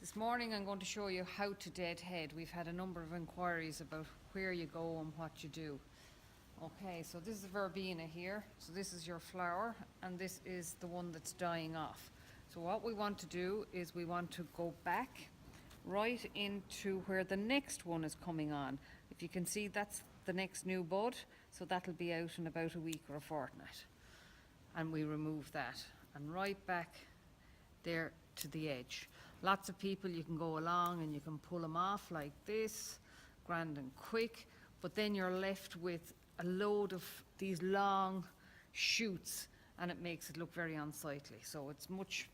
This morning I'm going to show you how to deadhead. We've had a number of inquiries about where you go and what you do. Okay, so this is the verbena here. So this is your flower and this is the one that's dying off. So what we want to do is we want to go back right into where the next one is coming on. If you can see, that's the next new bud, so that'll be out in about a week or a fortnight. And we remove that and right back there to the edge. Lots of people, you can go along and you can pull them off like this, grand and quick, but then you're left with a load of these long shoots and it makes it look very unsightly. So it's much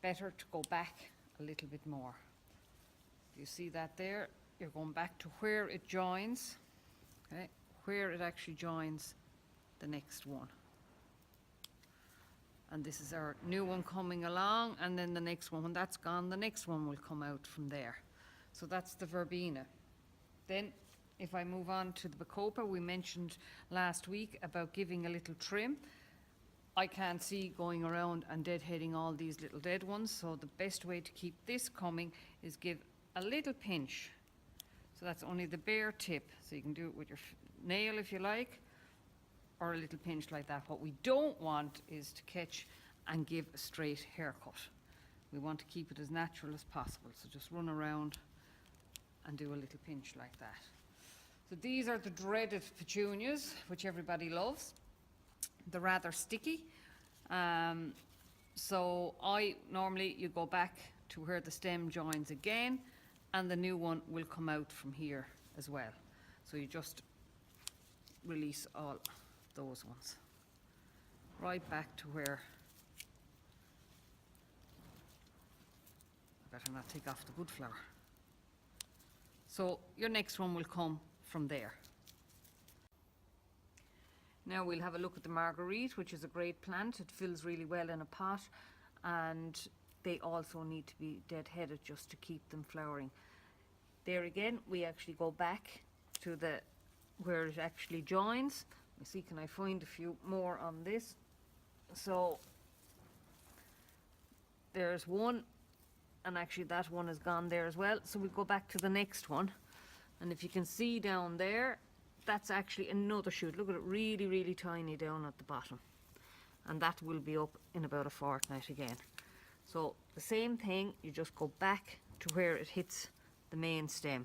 better to go back a little bit more. You see that there? You're going back to where it joins, okay, where it actually joins the next one. And this is our new one coming along, and then the next one, when that's gone, the next one will come out from there. So that's the verbena. Then if I move on to the bacopa, we mentioned last week about giving a little trim. I can't see going around and deadheading all these little dead ones, so the best way to keep this coming is give a little pinch. So that's only the bare tip, so you can do it with your nail if you like, or a little pinch like that. What we don't want is to catch and give a straight haircut. We want to keep it as natural as possible, so just run around and do a little pinch like that. So these are the dreaded petunias, which everybody loves. They're rather sticky, so normally you go back to where the stem joins again, and the new one will come out from here as well. So you just release all those ones right back to where, I better not take off the good flower. So your next one will come from there. Now we'll have a look at the marguerite, which is a great plant. It fills really well in a pot, and they also need to be deadheaded just to keep them flowering. There again, we actually go back to the where it actually joins. Let me see, can I find a few more on this? So there's one, and actually that one is gone there as well. So we go back to the next one, and if you can see down there, that's actually another shoot. Look at it, really, really tiny down at the bottom. And that will be up in about a fortnight again. So the same thing, you just go back to where it hits the main stem.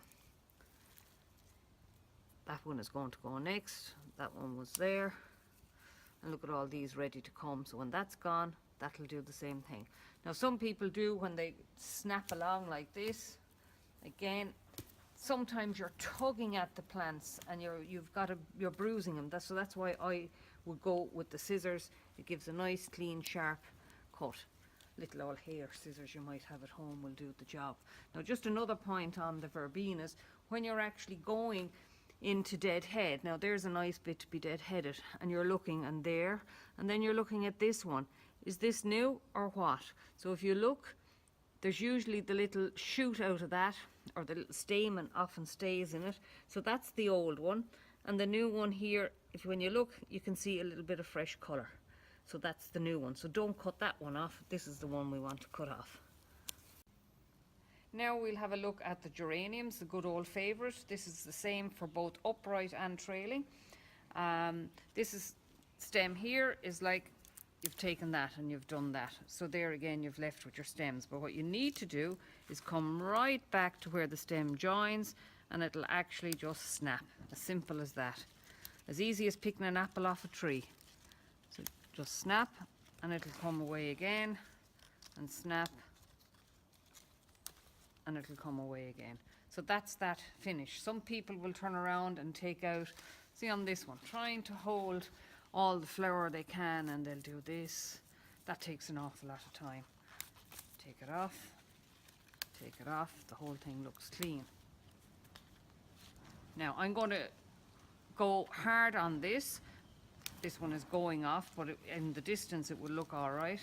That one is going to go next. That one was there. And look at all these ready to come. So when that's gone, that'll do the same thing. Now some people do, when they snap along like this, again, sometimes you're tugging at the plants and you're bruising them. So that's why I would go with the scissors. It gives a nice, clean, sharp cut. Little old hair scissors you might have at home will do the job. Now just another point on the verbenas, when you're actually going into deadhead, now there's a nice bit to be deadheaded, and you're looking and there, and then you're looking at this one. Is this new or what? So if you look, there's usually the little shoot out of that, or the little stamen often stays in it. So that's the old one, and the new one here, when you look, you can see a little bit of fresh colour. So that's the new one. So don't cut that one off. This is the one we want to cut off. Now we'll have a look at the geraniums, the good old favourite. This is the same for both upright and trailing. This stem here is like you've taken that and you've done that. So there again, you've left with your stems. But what you need to do is come right back to where the stem joins, and it'll actually just snap. As simple as that. As easy as picking an apple off a tree. So just snap and it'll come away again, and snap and it'll come away again. So that's that finish. Some people will turn around and take out, see on this one, trying to hold all the flower they can, and they'll do this. That takes an awful lot of time. Take it off, the whole thing looks clean. Now I'm going to go hard on this. This one is going off, but in the distance it will look all right.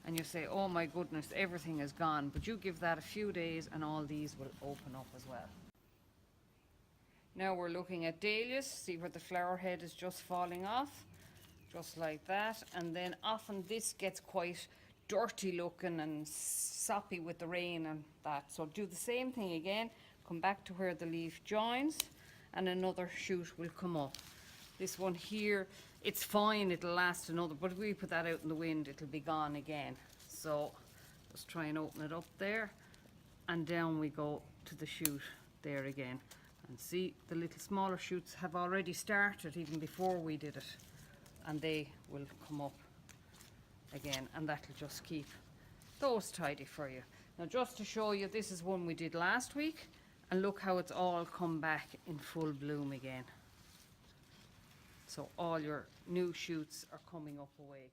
And you say, oh my goodness, everything is gone. But you give that a few days and all these will open up as well. Now we're looking at dahlias. See where the flower head is just falling off? Just like that. And then often this gets quite dirty looking and soppy with the rain and that. So do the same thing again, come back to where the leaf joins and another shoot will come up. This one here, it's fine, it'll last another, but if we put that out in the wind, it'll be gone again. So just try and open it up there, and down we go to the shoot there again. And see, the little smaller shoots have already started even before we did it, and they will come up again, and that'll just keep those tidy for you. Now just to show you, this is one we did last week, and look how it's all come back in full bloom again. So all your new shoots are coming up away.